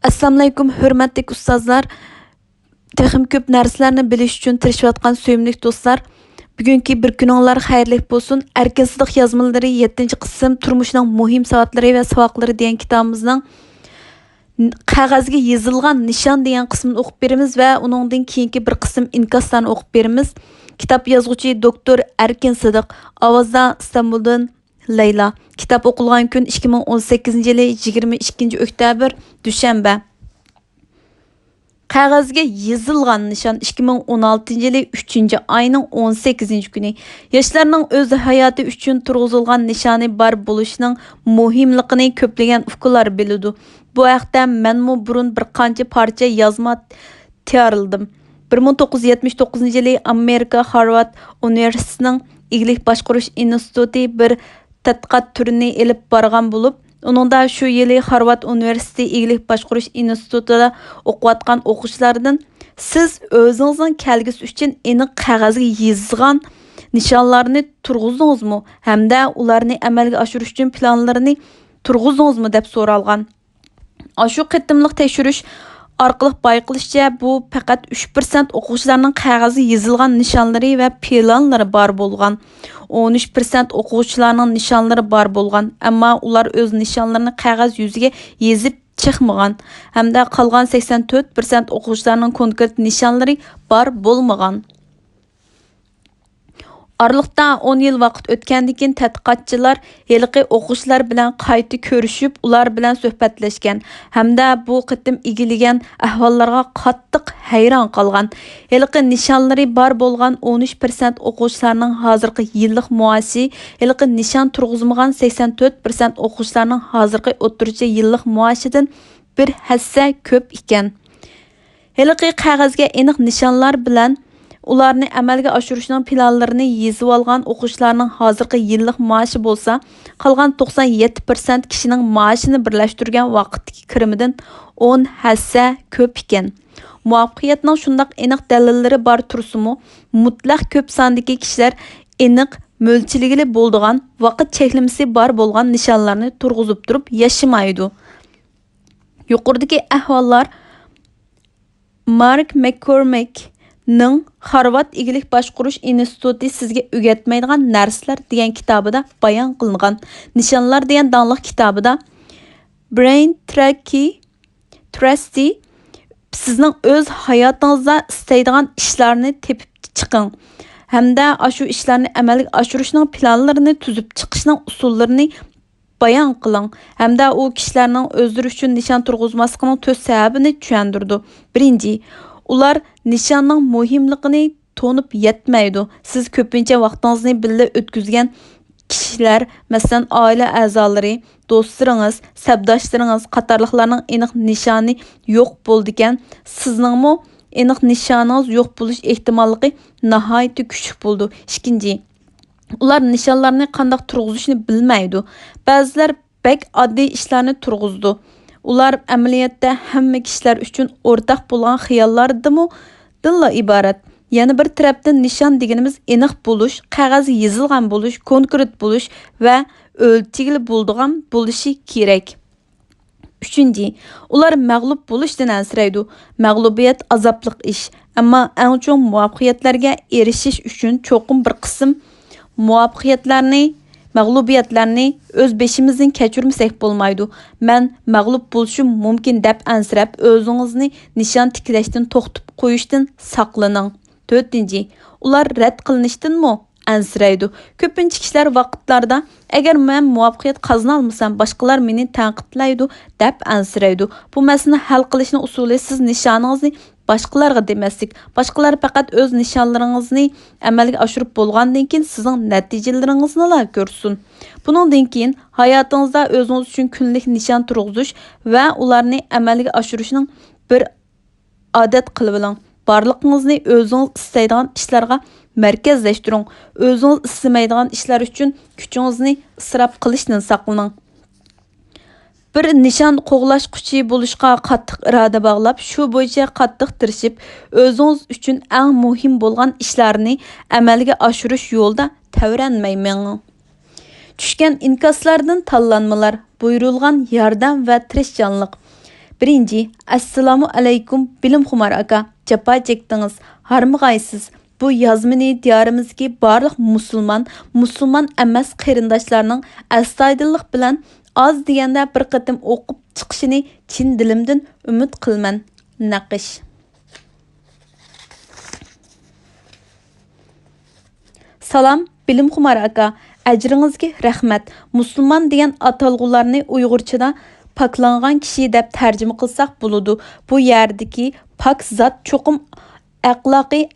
Assalamu alaykum, hurmatli ustozlar. Texim ko'p narsalarni bilish uchun tirishayotgan sevimli do'stlar. Bugungi bir kuninglar xayrli bo'lsin. Erkin Sidiq yozmalari 7-qism turmushning muhim soatlari va savoqlari degan kitobimizning qog'ozga yozilgan nishon degan qismini o'qib beramiz va uningdan keyingi bir qism inkoslarni o'qib beramiz. Kitob yozuvchi doktor Erkin Sidiq, ovozda Istanbuldan Leyla. Kitap o'qilgan kun 2018-yili 22 oktyabr dushanba. Qog'ozga yozilgan nishon 2016-yili 3-oyning 18-kuni. Yoshlarning o'z hayoti uchun turg'izilgan nishoni bor bo'lishining muhimligini ko'plagan uquvlar biladi. Bu haqda menmu burun bir qancha parcha yozma tayyorladim. 1979-yili Amerika Harvard Universitetining ig'lik boshqarish instituti bir tadqiqot turini elib borgan bo'lib, uningda shu yili Harvard Universiteti ig'lik boshqarish institutida o'qiyotgan o'quvchilardan siz o'zingizning kelgusi uchun aniq qog'ozga yozgan nishonlarni turg'izdingizmi hamda ularni amalga oshirish uchun planlarini turg'izdingizmi deb so'ralgan. Shu qitimliq tekshirish orqali bayqilishicha bu faqat 3% o'quvchilarning qog'ozga yozilgan nishonlari va planlari bor bo'lgan. 13% o'quvchilarning nishonlari bor bo'lgan, ammo ular o'z nishonlarini qog'oz yuziga yozib chiqmagan. Hamda qolgan 84% o'quvchilarning konkret nishonlari bor bo'lmagan. Aralıqda 10 yil vaqt o'tgandan keyin tadqiqotchilar heliqi o'quvchilar bilan qayta ko'rishib, ular bilan suhbatlashgan hamda bu qitim egilagan ahvollarga qattiq hayron qolgan. Heliqi nishonlari bor bo'lgan 13% o'quvchilarning hozirgi yillik maoshi, heliqi nishon turg'izmagan 84% o'quvchilarning hozirgi o'rtacha yillik maoshidan bir hassa ko'p ekan. Heliqi qog'ozga aniq nishonlar bilan ularni amalga oshirishning planlarini yozib olgan o'quvchilarning hozirgi yillik maoshi bo'lsa, qolgan 97% kishining maoshini birlashtirgan vaqtdagi kirimidan 10 hassa ko'p ekan. Muvaffaqiyatning shundoq aniq dalillari bor tursa-mu, mutlaq ko'p sondagi kishilar aniq mo'lchilgili bo'ladigan, vaqt cheklamasi bor bo'lgan nishonlarni turg'izib turib yashamaydi. Yuqoridagi ahvollar Mark McCormack ning Harvard ig'lik boshqarish instituti sizga o'rgatmaydigan narsalar degan kitobida bayon qilingan. Nishonlar degan donliq kitobida Brain Trusty sizning o'z hayotingizda istaydigan ishlarni tepib chiqing. Hamda shu ishlarni amalga oshirishning planlarini tuzib chiqishning usullarini bayon qiling. Hamda u kishilarning o'zlari uchun nishon turg'izmasligining 4 sababini tushuntirdi. Birinchi, ular nishonning muhimligini to'nib yetmaydi. Siz ko'pincha vaqtingizni birga o'tkazgan kishilar, masalan, oila a'zolari, do'stlaringiz, sabdoshlaringiz qatorliqlarning aniq nishoni yo'q bo'ldi-ekan, sizningmi aniq nishoningiz yo'q bo'lish ehtimolligi nihoyat kuchli bo'ldi. Ikkinchi, ular nishonlarni qanday turg'izishni bilmaydi. Ba'zilar bek oddiy ishlarni turg'izdi. Ular amaliyotda hamma kishilar uchun o'rtaq bo'lgan xiyollardimi dilla iborat. Yana bir tarafdan nishon deganimiz aniq bo'lish, qog'ozga yozilgan bo'lish, konkret bo'lish va o'lchigli bo'ladigan bo'lishi kerak. Uchinchi, ular mag'lub bo'lishdan ansiraydi. Mag'lubiyat azobli ish, ammo eng cho'ng muvaffaqiyatlarga erishish uchun cho'qim bir qism mag'lubiyatlarni o'z beshimizdan kechirmasak bo'lmaydi. Men mag'lub bo'lishim mumkin deb ansirab, o'zingizni nishon tiklashdan to'xtab qo'yishdan saqlaning. 4. Ular rad qilinishdanmi ansiraydi. Ko'pincha kishilar vaqtlarda agar men muvaffaqiyat qozona olmasam, boshqalar meni tanqidlaydi deb ansiraydi. Bu masalani hal qilishning usuli siz nishoningizni boshqalarga demaslik, boshqalar faqat o'z nishonlaringizni amalga oshirib bo'lgandan keyin sizning natijalaringizni ko'rsin. Buningdan keyin hayotingizda o'zingiz uchun kunlik nishon turg'izish va ularni amalga oshirishning bir odat qilib oling. Barligingizni o'zingiz istaydigan ishlarga markazlashtiring. O'zingiz istamaydigan ishlar uchun kuchingizni isrof qilishdan saqlaning. Bir nishon qo'g'lashquchi bo'lishga qattiq iroda bog'lab, shu bo'yicha qattiq tirishib, o'zingiz uchun eng muhim bo'lgan ishlarni amalga oshirish yo'lida tavranmayman. Tushgan inkoslardan tanlanmalar, buyurilgan yordam va tirishchanlik. Birinci, Assalamu alaykum bilimxumar aka, japa çekdiniz, harmıqaysız. Bu yazmini diyarımızdaki barlıq musulman emas qerindaşlarının astaydılıq bilan az deganda bir qatim o'qib chiqishini chin dilimdan umid qilman. Naqish. Salam, bilimxumar aka, ajringizga rahmat. Musulman degan atalg'ularni Uyg'urchada paklangan kishi deb tarjima qilsak bo'ladi. Bu yerdagi pak zot cho'qim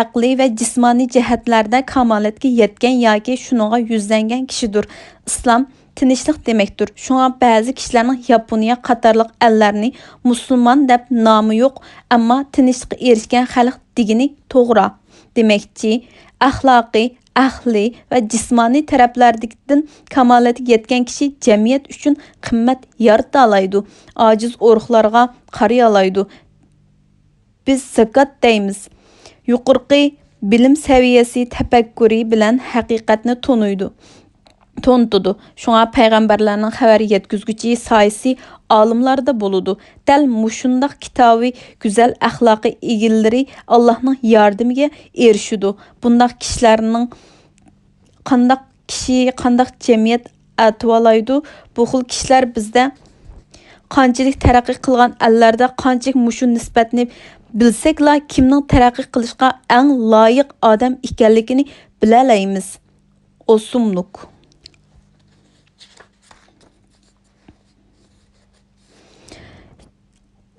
aqliy va jismoniy jihatlarda kamolatga yetgan yoki shuninga yuzlangan kishidir. Islom tinchlik demakdir. Shunga ba'zi kishilarning Yaponiya qatorliq ellarni musulmon deb nomi yo'q, ammo tinchlikka erishgan xalq degini to'g'ri. Demakchi, axloqiy, ahli va jismoniy taraflardan kamolatga yetgan kishi jamiyat uchun qimmat yarata oladi. Ojiz o'ruqlarga qariy oladi. Biz zakat deymiz. Yuqorqi bilim saviyasi tafakkuri bilan haqiqatni tonutudi. Şuna payg'ambarlarning xabar yetkizguchi soyasi olimlarda bo'ladi. Dal mushundaq kitobi go'zal axloqiy egillari Allohning yordamiga erishudi. Bundaq kishilarning qandaq jamiyat atvalaydi. Bu xil kishilar bizda qanchalik taraqqiy qilgan allarda qanchalik mushu nisbatni bilsakla kimning taraqqiy qilishga eng loyiq odam ekanligini bilalaymiz. Osumluk.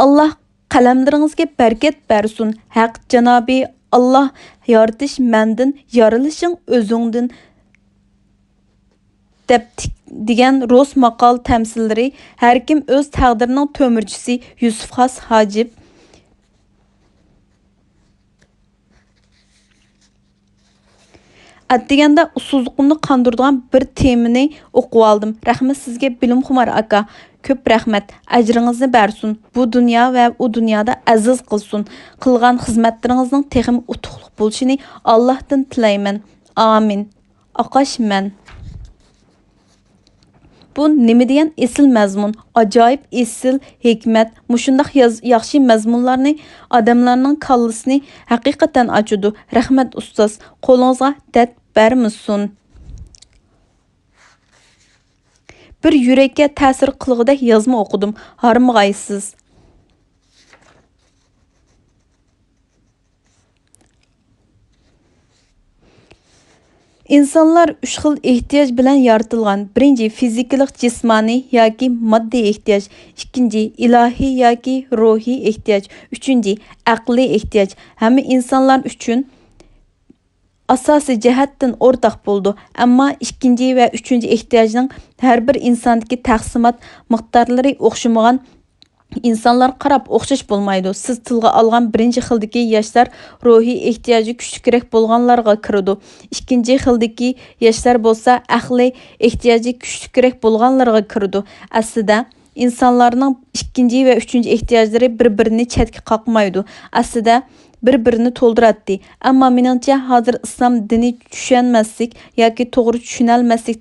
Allah qalamlaringizga barkat bersin. Haq janobi Allah yaratish mendin, yarilishing o'zingdin deb degan Ro's maqol tamsillari har kim o'z taqdirining to'mirchisi Yusuf Xos Hojib Atdiganda usuzluqimni qandırdıgan bir temini o'qib oldim. Rahmat sizga bilimxumar aka. Ko'p rahmat. Ajringizni bersin. Bu dunyo va u dunyoda aziz qilsin. Qilgan xizmatlaringizning texim utuqliq bo'lishini Allohdan tilayman. Amin. Aqashman. Bu nima degan esil mazmun, ajoyib esil hikmat, mushundaq yaxshi mazmunlarni odamlarning kallasini haqiqatan ochudi. Rahmat ustoz, qo'lingizga dard bermisin. Bir yurakka ta'sir qilg'idek yozma o'qidim. Harmag'aysiz. İnsanlar üç xil ehtiyoj bilan yaratilgan. Birinci fizikalik jismoniy yoki moddiy ehtiyoj, ikkinchi ilohiy yoki ruhiy ehtiyoj, uchinchi aqliy ehtiyoj. Hamma insonlar uchun asosiy jihatdan o'rtaq bo'ldi. Ammo ikkinchi va uchinchi ehtiyojning har bir insondagi taqsimot miqdorlari o'xshamagan. İnsanlar qarab o'xshash bo'lmaydi. Siz tilga olgan birinchi xildagi yoshlar ruhiy ehtiyoji kuchliroq bo'lganlarga kiradi. Ikkinchi xildagi yoshlar bo'lsa aqliy ehtiyoji kuchliroq bo'lganlarga kiradi. Aslida insonlarning ikkinchi va uchinchi ehtiyojlari bir-birini chetga qoqmaydi. Aslida bir-birini to'ldiradi. Ammo meningcha hozir islom dini tushunmaslik yoki to'g'ri tushunalmaslik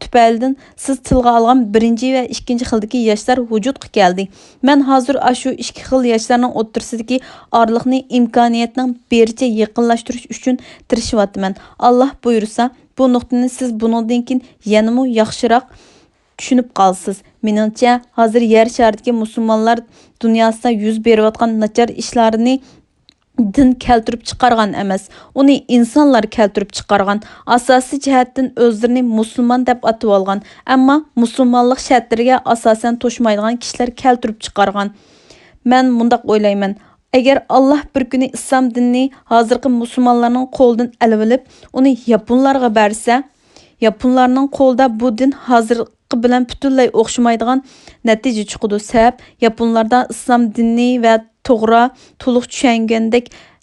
tufaylidan siz tilga olgan birinchi va ikkinchi xildagi yoshlar vujudga keldi. Men hozir shu ikki xil yoshlarning o'rtasidagi orliqni imkoniyatning bericha yaqinlashtirish uchun tirishyapman. Alloh buyursa, bu nuqtani siz bundan keyin yanada yaxshiroq tushunib qolsiz. Meningcha hozir yer sharidagi musulmonlar dunyosida yuz berayotgan nachar ishlarini din keltirib chiqargan emas, uni insonlar keltirib chiqargan. Asosiy jihatdan o'zlarini musulmon deb atib olgan, ammo musulmonlik shartlariga asosan to'shmaydigan kishilar keltirib chiqargan. Men mundaq o'ylayman. Agar Alloh bir kuni islom dinini hozirgi musulmonlarning qo'lidan olib olib, uni yaponlarga bersa, yaponlarning qo'lida bu din hozirgi bilan butunlay o'xshamaydigan natija chiqadi. Sabab yaponlarda islom dini va to'g'ri, to'liq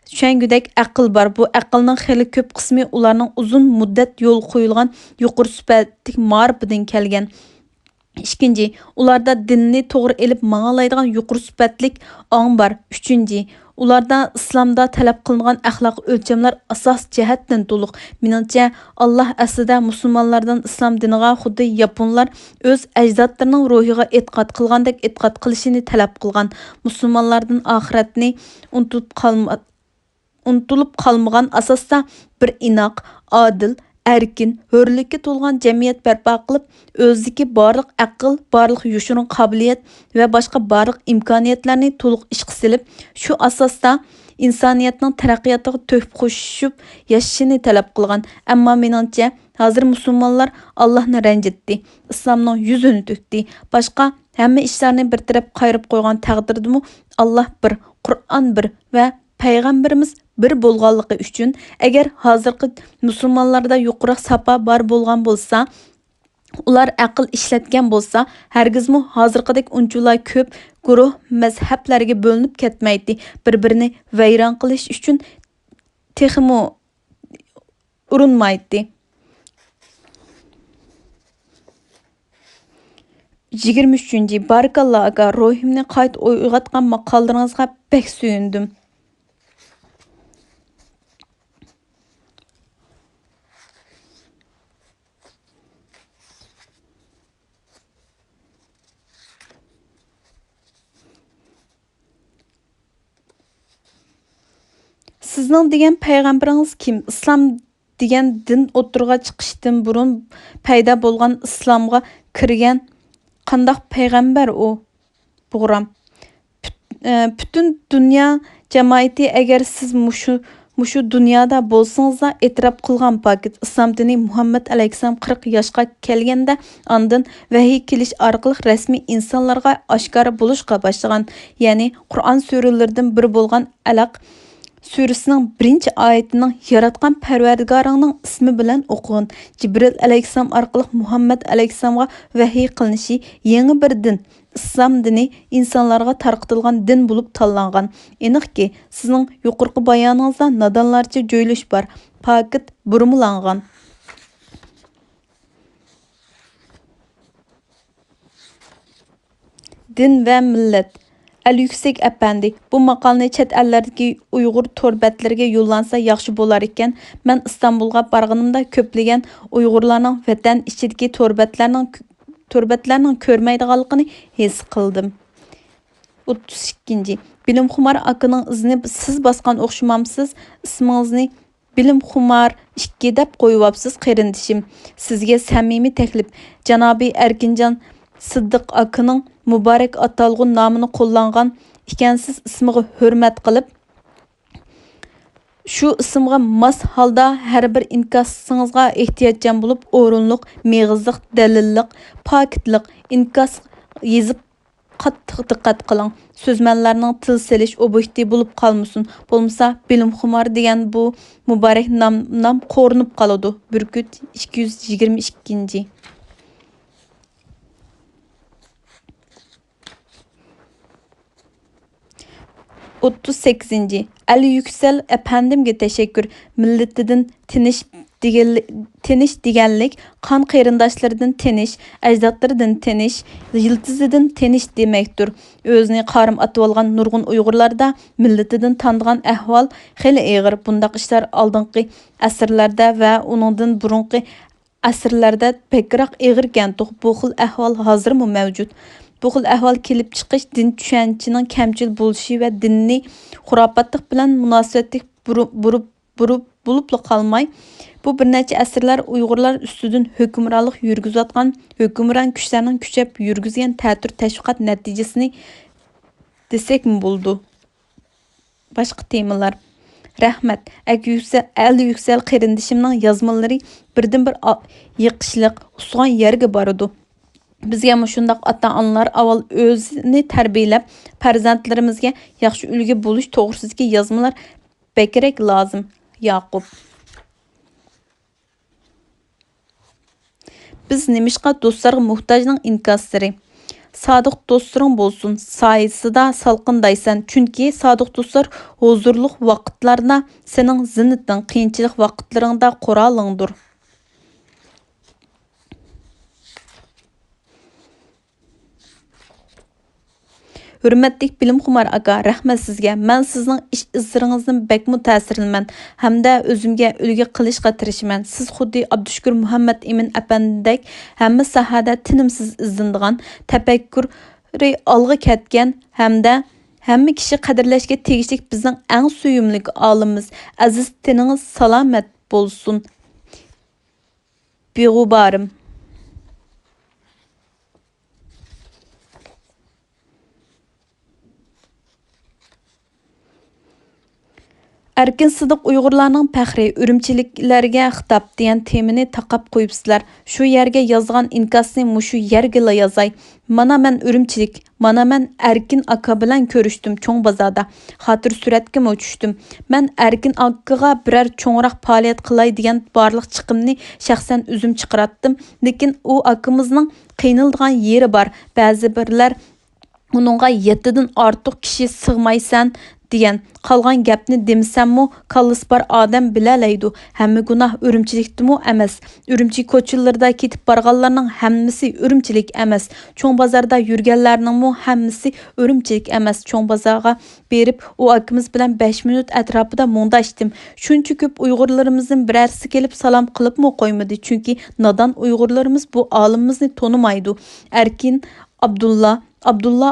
tushungandek aql bor. Bu aqlning xeyli ko'p qismi ularning uzun muddat yo'l qo'yilgan yuqori sifatli ma'rifidan kelgan. Ikkinchi, ularda dinni to'g'ri elib ma'nolaydigan yuqori sifatli ong bor. Uchinchi, Ularda islomda talab qilingan axloq o'lchamlar asos jihatdan to'liq. Meningcha, Alloh aslida musulmonlardan islom diniga xuddi yaponlar o'z ajdodlarining ruhiga e'tiqod qilgandek e'tiqod qilishini talab qilgan. Musulmonlardan oxiratni unutilib qolmagan asosda bir inoq, odil, erkin, hurlikka to'lgan jamiyat barpo qilib, o'zidagi barliq aql, barliq yoshirin qobiliyat va boshqa barliq imkoniyatlarni to'liq ishga silib, shu asosda insoniyatning taraqqiyotiga to'p qo'shib yashashini talab qilgan. Ammo meningcha, hozir musulmonlar Allohni ranjitdi, islomning yuzini to'kdi. Boshqa hamma ishlarni bir taraf qayrib qo'ygan taqdirdimi, Alloh bir, Qur'on bir va payg'ambarimiz bir bo'lganligi uchun agar hozirgi musulmonlarda yuqori safa bor bo'lgan bo'lsa, ular aql ishlatgan bo'lsa, hargizmi hozirgidek unchalar ko'p guruh mazhablarga bo'linib ketmaydi. Bir-birini vayron qilish uchun texmo urinmaydi. 23. Barakalloh aka, ruhimni qayta uyg'otgan maqollaringizga bek suyundim. Sizning degan payg'ambaringiz kim? Islom degan din o'tirg'a chiqishdan burun paydo bo'lgan islomga kirgan qandoq payg'ambar u? Bug'ram. Butun dunyo jamoati agar siz mushu dunyoda bo'lsangizlar e'tirof qilgan paket islom dini Muhammad alayhissalom 40 yoshga kelganda ondan vahiy kelish orqali rasmiy insonlarga oshkora bo'lishga boshlagan. Ya'ni Qur'on suralaridan biri bo'lgan Alaq surasining 1-oyatining yaratgan Parvardigoringning ismi bilan o'qig'in. Jibril alayhissalom orqali Muhammad alayhissalomga vahiy qilinishi yangi bir din, islom dini insonlarga tarqatilgan din bo'lib tanlangan. Aniqki, sizning yuqorqi bayoningizda nodonlarcha jo'ylish bor. Paket burmulangan. Din va millat. Al-Yüksek Efendi, bu maqolni chet ellardagi Uyg'ur torbatlariga yo'llansa yaxshi bo'lar ekan. Men Istanbulga borganimda ko'plagan Uyg'urlarning vatan ichidagi torbatlarning ko'rmaydiganligini his qildim. 32. Bilimxumar akaning izini siz bosgan o'xshamamsiz. Ismingizni Bilimxumar 2 deb qo'yibsiz qarindishim. Sizga samimiy taklif. Janobi Erkinjon Siddiq akaning Muborak atalg'un nomini qo'llangan ekansiz, ismiga hurmat qilib, shu ismga mos holda har bir inkosingizga ehtiyojchan bo'lib, o'rinliq, meg'izliq, dalilliq, pokitliq inkos yezib qattiq diqqat qiling. So'zmanlarning til selish ob'ekti bo'lib qolmasin. Bo'lmasa, Bilimxumar degan bu muborak nom qo'rinib qoladi. Burgut 222. 38. Ali Yüksel efendimge teşekkür. Milletinden tinish deganlik, qon qarindoshlardan tinish, ajdodlardan tinish, yiltizidan tinish demakdir. O'zini qarim atib olgan nurg'un Uyg'urlarda milletidan tandigan ahvol xeli og'ir. Bundaq ishlar oldingi asrlarda va uningdan burungi asrlarda bekroq og'irgan. Bu xil ahvol hozirmi mavjud. Bu xil ahvol kelib chiqish din tushunchining kamchil bo'lishi va dinni xurofotlik bilan munosabatlik bo'lib qolmay, bu bir necha asrlar Uyg'urlar ustidan hukmronlik yurgizayotgan hukmron kuchlarning kuchab yurgizgan ta'tir tashviqot natijasini desakmi bo'ldi. Boshqa temalar. Rahmat. Ali Yüksel qarindishimning yozmalari birdan bir yiqishliq, usg'on yerga boradi. Bizga mushundaq ota-onalar avval o'zini tarbiyalab, farzandlarimizga yaxshi ulgu bo'lish to'g'risidagi yozmalar bekrak lozim. Yaqub. Biz nemishqa do'stlarga muhtojning inkoslari. Sodiq do'stlaring bo'lsin, soyasida salqindaysan. Chunki sodiq do'stlar huzurliq vaqtlarda sening zinniting, qiyinchilik vaqtlaringda qurolingdir. Hürmetlik bilimxumar aka, rahmat sizga. Men sizning ish izlaringizdan bakmu ta'sirlanman hamda o'zimga ulgu qilishga tirishaman. Siz xuddi Abdushukur Muhammad Emin apandek hamma sahada tinimsiz izlanadigan, tafakkuri olg'a ketgan hamda hamma kishi qadrlashga tegishli bizning eng suyumli olimimiz. Aziz tiningiz salomat bo'lsin. Beg'ubarim. Erkin Sıdıq Uyg'urlarning faxri Urumchiliklarga xitob degan temani taqab qo'yibsizlar. Shu yerga yozgan inkasni mushu yerga yozay. Mana men Urumchilik, mana men Erkin aka bilan ko'rishdim cho'ng bozorda. Xotir suratga tushdim. Men Erkin akaga birer cho'ngroq faoliyat qilay degan barliq chiqimni shaxsan o'zim chiqaratdim. Lekin u akamizning qiynaladigan yeri bor. Ba'zi birlar uningga 7 dan ortiq kishi sig'maysan degan qolgan gapni demisammu kallisi bor odam bilalaydi. Hamma gunoh Urumchilikdimi emas. Urumchi ko'chalarida ketib borganlarning hammasi Urumchilik emas. Cho'ng bozorda yurganlarningmi hammasi Urumchilik emas. Cho'ng bozorga berib u akamiz bilan 5 minut atrofida mundashdim. Shuncha ko'p Uyg'urlarimizning birarsi kelib salom qilibmi qo'ymadi. Chunki nodon Uyg'urlarimiz bu olimimizni tonimaydi. Erkin Abdullah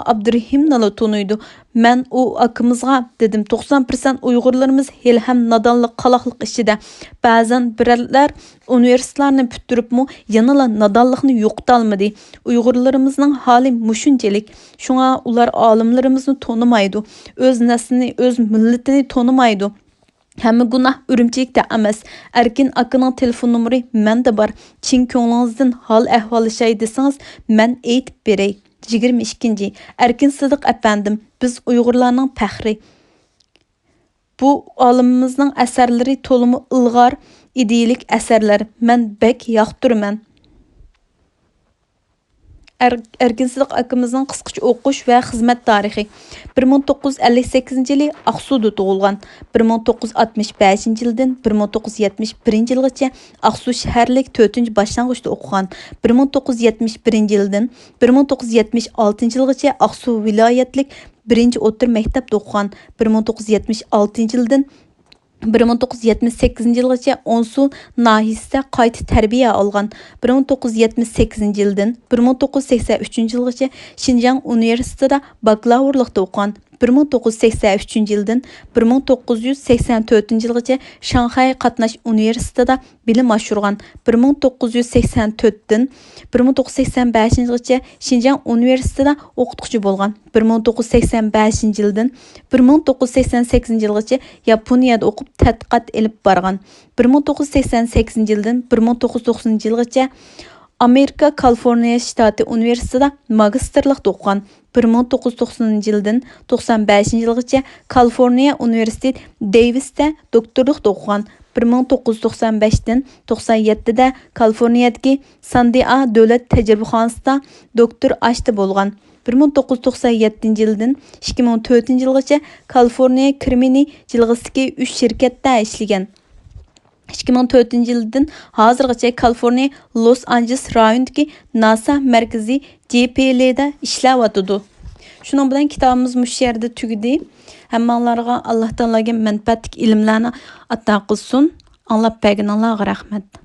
Abdurahimni tanıydı. Men u akamızga dedim 90% Uyg'urlarimiz hel ham nodonlik qaloqlik ishida. Ba'zan birlar universitetlarni bitiribmi yanala nodonlikni yo'qota olmadi. Uyg'urlarimizning holi mushunchalik. Shunga ular olimlarimizni tonimaydi. O'z naslini, o'z millatini tonimaydi. Hamma gunoh Urumchilikda emas. Erkin akaning telefon nomeri menda bor. Chin ko'nglingizdan hol ahvolishay desangiz men aytib beray. 22. Erkin Sıdıq efendim, biz Uyg'urlarning faxri. Bu olimimizning asarlari to'limi ilg'or, idealik asarlar. Men bek yoqtiraman. Erkin Sıdıq akamızning qisqacha o'qish va xizmat tarixi. 1958-yili Aqsuda tug'ilgan. 1965-yildan 1971-yilgacha Aqsu shaharlik 4-boshlang'ichda o'qigan. 1971-yildan 1976-yilgacha Aqsu viloyatlik 1-o'rta maktabda o'qigan. 1976-yildan 1978-yilgacha Onsu nahiyasida qayta tarbiya olgan. 1978-yildan 1983-yilgacha Xinjiang universitetida bakalavrilikda o'qigan. 1983-yildan 1984-yilgacha Shanxay qatnash universitetida bilim oshirgan. 1984dan 1985-yilgacha Xinjiang universitetida o'qituvchi bo'lgan. 1985-yildan 1988-yilgacha Yaponiyada o'qib tadqiqot olib borgan. 1988-yildan 1990-yilgacha Amerika Kaliforniya shtati universitetida magistrlikda o'qigan. 1990-yildan 95-yilgacha Kaliforniya universiteti Davisda doktorlikda o'qigan. 1995dan 97da Kaliforniyadagi Sandia davlat tajribaxonasida doktor ashti bo'lgan. 1997-yildan 2004-yilgacha Kaliforniya Krimini jilg'isidagi 3 shirkatda ishlagan. 2004-yildan hozirgacha Kaliforniya Los Angeles rayonidagi NASA markazi JPL'da ishlayotdi. Shuning bilan kitobimiz mush yerda tugadi. Hammanglarga Alloh taologa manfaatli ilmlarni ato qilsin. Anglab berganinglarga rahmat.